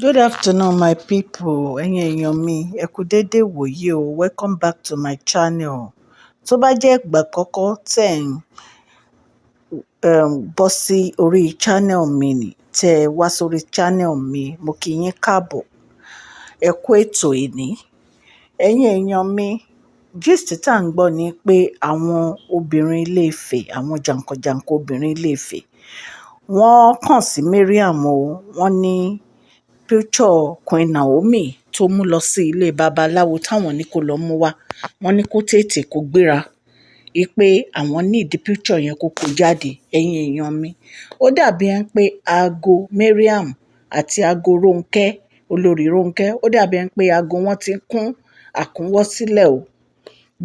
Good afternoon, my people. Ẹ̀yin èèyàn mi, ẹ kú déédé wòyí o. Welcome back to my channel. Tó bá jẹ́ ìgbà àkọ́kọ́ tẹ̀ ń bọ́ sí orí channel mi ni, tẹ́ ẹ wá sórí channel mi, mo kí yín káàbọ̀. Ẹ kú ètò ìní. Ẹ̀yin èèyàn mi, gist tá à ń gbọ́ ni pé àwọn obìnrin Ilé-Ifẹ̀, àwọn jàǹkànjàǹkàn obìnrin Ilé-Ifẹ̀, wọ́n kàn sí Mariam o. Wọ́n ní picture Queen Naomi tó mú lọ sí ilé babaláwo táwọn ní kó lọ mú wá. Wọ́n ní kó tètè kó gbéra pé àwọn need picture yẹn kó kó jáde. Ẹ̀yin èèyàn mi, ó dàbí ẹni pé aago Mariam àti aago Rónkẹ́, olórí Rónkẹ́, ó dàbí ẹni pé aago wọn ti kún àkúnwọ́ sílẹ̀ o.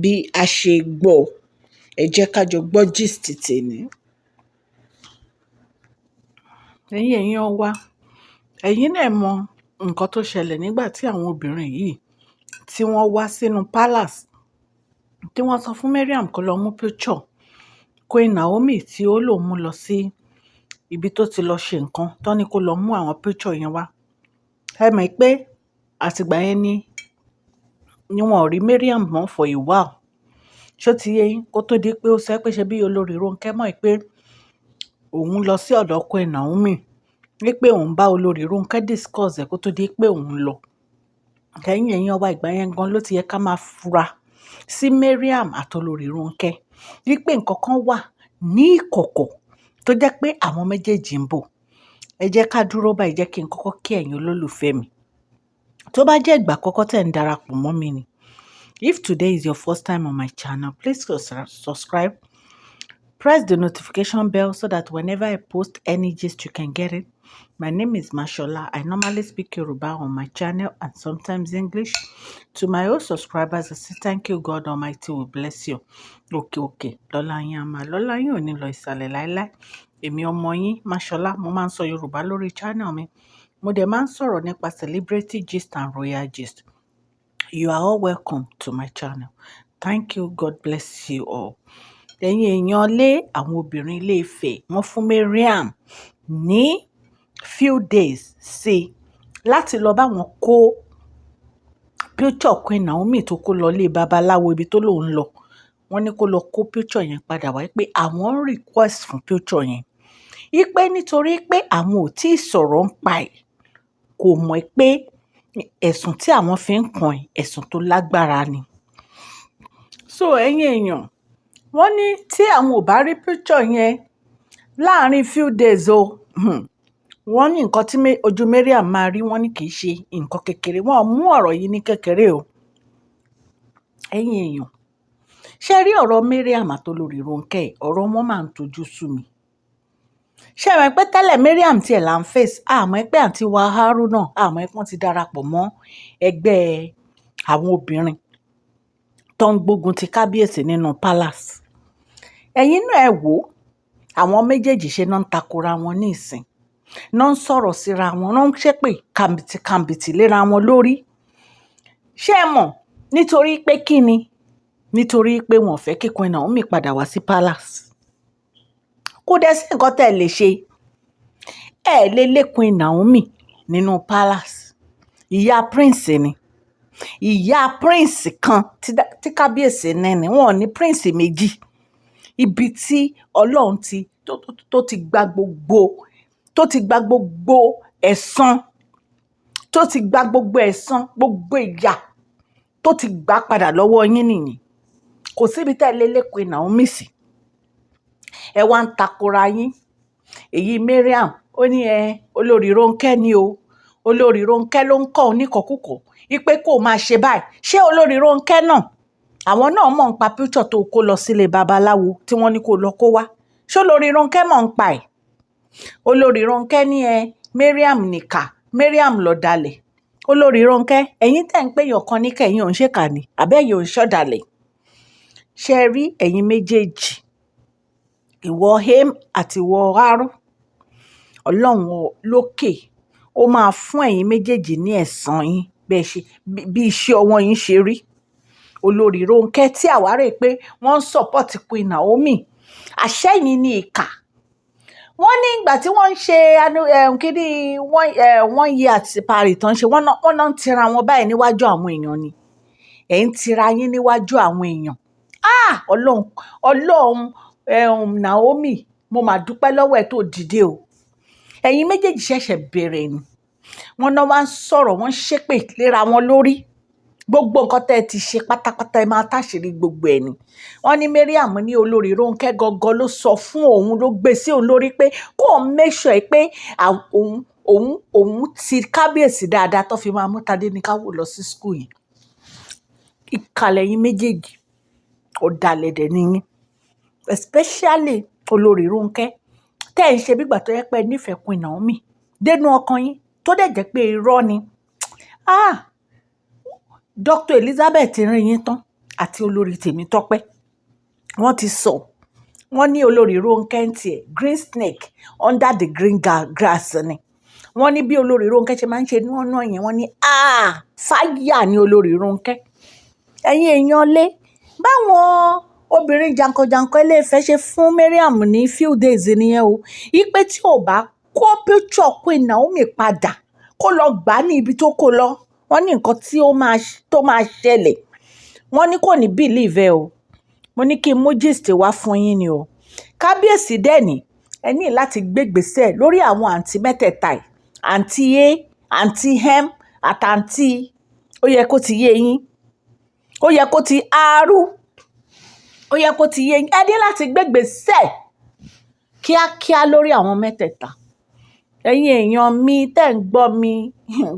Bí a ṣe gbọ́, ẹ jẹ́ ká jọ gbọ́ gist tèmi. Ẹ̀yin èèyàn wa, ẹ̀yin náà mọ nǹkan tó ṣẹlẹ̀ nígbà tí àwọn obìnrin yìí tí wọ́n wá sínú palace tí wọ́n sọ fún Mariam kó lọ mú picture Queen Naomi tí ó lòun mú lọ sí ibi tó ti lọ ṣe nǹkan tó ní kó lọ mú àwọn picture yẹn wá. Ẹ mọ̀ pé àtìgbà yẹn ni wọn ò rí Mariam mọ́ for a while. Ṣó ti yé yín? Kó tó di pé ó sọ pé ṣe bí olórí Rónkẹ́ mọ̀ pé òun lọ sí ọ̀dọ̀ Queen Naomi, wípé òun bá olórí Rónkẹ́ discuss ẹ̀ kó tó di pé òun lọ. Ẹ̀yin èèyàn wa, ìgbà yẹn gan ló ti yẹ ká máa fura sí Mariam àti olórí Rónkẹ́ wípé nǹkan kan wà ní ìkọ̀kọ̀ tó jẹ́ pé àwọn méjèèjì ń bò. Ẹ jẹ́ ká dúró báyìí, jẹ́ kí n kọ́kọ́ kí ẹ̀yin olólùfẹ́ mi. Tó bá jẹ́ ìgbà àkọ́kọ́ tẹ̀ ń darapọ̀ mọ́ mi ni, if today is your first time on my channel, please subscribe. Press the notification bell so that whenever I post any gist, you can get it. My name is Mashola. I normally speak Yoruba on my channel and sometimes English. To my old subscribers, I say thank you. God Almighty will bless you. Okay. Lọ́lá yín a máa lọ́lá yín ò ní lọ ìsàlẹ̀ láéláé. Èmi ọmọ yín Mashola, mo máa ń sọ Yorùbá lórí channel mi. Mo dẹ̀ máa ń sọ̀rọ̀ nípa celebrity gist and royal gist. You are all welcome to my channel. Thank you. God bless you all. Ẹ̀yin èèyàn lé àwọn obìnrin Ilé-Ifẹ̀, wọ́n fún Mariam ní few days sí láti lọ bá wọn kó picture Queen Naomi tó kó lọ lé babaláwo ibi tó lòun lọ. Wọ́n ní kó lọ kó picture yẹn padà wá pé àwọn ń request fún picture yẹn. Ipe nítorí pé àwọn ò tí ì sọ̀rọ̀ ń pa ẹ̀, kò mọ̀ pé ẹ̀sùn tí àwọn fi ń kàn ẹ̀, ẹ̀sùn tó lágbára ni. So ẹ̀yin èèyàn, wọ́n ní tí àwọn ò bá rí picture yẹn láàárín few days o, wọ́n ní nǹkan tí ojú Mariam máa rí, wọ́n ní kì í ṣe nǹkan kékeré. Wọ́n mú ọ̀rọ̀ yìí ní kékeré o. Ẹ̀yin èèyàn, ṣé rí ọ̀rọ̀ Mariam àti olórí Rónkẹ́, ọ̀rọ̀ wọn máa ń tojú sú mi. Ṣé ẹ mọ̀ pé tẹ́lẹ̀ Mariam tiẹ̀ là ń face, àmọ́ pé àǹtí wa Haruna, àmọ́ pé wọ́n ti darapọ̀ mọ́ ẹgbẹ́ àwọn obìnrin tó ń gbógun ti kábíyèsí nínú palace. Ẹ̀yin náà ẹ wò, àwọn méjèèjì ṣe náà ń takora wọn ní ìsìn, náà ń sọ̀rọ̀ síra wọn, náà ń ṣépè kàǹbìtì léra wọn lórí. Ṣé ẹ mọ̀ nítorí pé kí ni? Nítorí pé wọn ò fẹ́ kí Queen Naomi padà wá sí palace. Kò dẹ̀ sí nǹkan tẹ́ ẹ lè ṣe. Ẹ lè lé Queen Naomi nínú palace. Ìyá prince ni. Ìyá prince kan tí kábíyèsí ní, wọn ò ní prince méjì. Ibi tí Ọlọ́run tó ti gba gbogbo ẹ̀san, tó ti gba gbogbo ẹ̀san, gbogbo ìyà tó ti gbà padà lọ́wọ́ yín nìyẹn. Kò síbi tẹ́ ẹ lè lé Queen Naomi sí. Ẹ wá ń takora yín. Èyí Mariam ó ní olórí Rónkẹ́ ni o. Olórí Rónkẹ́ ló ń kọ́ oníkọ̀kúkọ̀ wípé kó máa ṣe báyìí. Ṣé olórí Rónkẹ́ náà, àwọn náà mọ̀ ń pa picture tó kó lọ sílé babaláwo tí wọ́n ní kó lọ kó wá? Ṣé olórí Rónkẹ́ mọ̀ ń pa ẹ̀? Olórí Rónkẹ́ ní Mariam nìkà, Mariam lọ̀dàlẹ̀. Olórí Rónkẹ́, ẹ̀yin tẹ̀ ń pé èèyàn kan níkà, ẹ̀yin ò ń ṣèkà ni, àbẹ́yìn ò ń ṣọ̀dàlẹ̀. Ṣé ẹ rí ẹ̀yin méjèèjì, ìwọ hem àti ìwọ hárú, Ọlọ́run lókè ó máa fún ẹ̀yin méjèèjì ní ẹ̀san yín bí iṣẹ́ ọwọ́ yín ṣe rí. Olórí Rónkẹ́ tí àwa rè pé wọ́n ń support Queen Naomi, àṣẹ́yìn ní ìkà. wọ́n ní ìgbà tí wọ́n ń ṣe kíní wọ́n yí àtìparí tán ṣe wọ́n náà ń tira wọn báyìí níwájú àwọn èèyàn ni ẹ̀ ń tira yín níwájú àwọn èèyàn ọlọ́run Naomi mo mà dúpẹ́ lọ́wọ́ ẹ̀ tó dìde o ẹ̀yin méjèèjì ṣẹ̀ṣẹ̀ bẹ̀rẹ̀ ni wọ́n náà wá ń sọ̀rọ̀ wọ́n ṣépè léra wọn lórí gbogbo nǹkan tẹ́ ẹ ti ṣe pátápátá ẹ máa táṣìírí gbogbo ẹ̀ ni wọ́n ní Mariam ní olórí Rónkẹ́ gangan ló sọ fún òun ló gbé sí òun lórí pé kó o make sure pé òun ti kábíyèsí dáadáa tó fi máa mú Tadéníkàwò lọ sí school yìí ìkàlẹ̀ yín méjèèjì ọ̀dàlẹ̀ dẹ̀ ni yín especially olórí Rónkẹ́ tẹ́ ẹ̀ ń ṣe bígbà tó yẹ pé nífẹ̀ẹ́ Queen Naomi dénú ọkàn yín tó dẹ̀ jẹ́ pé irọ́ ni Dr. Elizabeth rìn yín tán àti olórí Tèmítọ́pẹ́ wọ́n ti sọ wọ́n ní olórí Rónkẹ́ ń tiẹ̀ green snake under the green grass ni wọ́n ní bí olórí Rónkẹ́ ṣe máa ń ṣe náà yẹn wọ́n ní fáyà ní olórí Rónkẹ́ ẹ̀yin èèyàn lé báwọn obìnrin jankan-jankan Ilé-Ifẹ̀ ṣe fún Mariam ní few days nìyẹn o ipe tí ò bá kó picture Queen Naomi padà kó lọ gbà á ní ibi tó kó lọ wọ́n ní nǹkan tí tó máa ṣẹlẹ̀ wọ́n ní kò ní believe ẹ o mo ní kí n mú gist wá fún yín ni o kábíyèsí dẹ́ni ẹ ní láti gbégbèsè lórí àwọn àǹtí mẹ́tẹ̀ẹ̀ta yìí àǹtí a àǹtí hem àtàǹtí ó yẹ kó ti yé yín ó yẹ kó ti arú ó yẹ kó ti yé yín ẹ ní láti gbégbèsè kíákíá lórí àwọn mẹ́tẹ̀ẹ̀ta ẹ̀yin èèyàn mi tẹ́ ń gbọ́ mi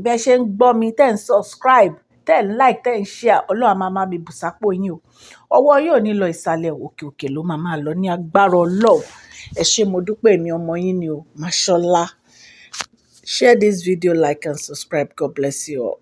bẹ́ẹ̀ ṣe ń gbọ́ mi tẹ́ ń subscribe tẹ́ ń like tẹ́ ń share ọlọ́run máa mi bùsápò yín o ọwọ́ yóò ní lọ ìsàlẹ̀ òkè òkè ló máa lọ ní agbára ọlọ́run ẹ ṣé mo dúpẹ́ mi ọmọ yín ni o Mashola. Share this video, like and subscribe. God bless you all.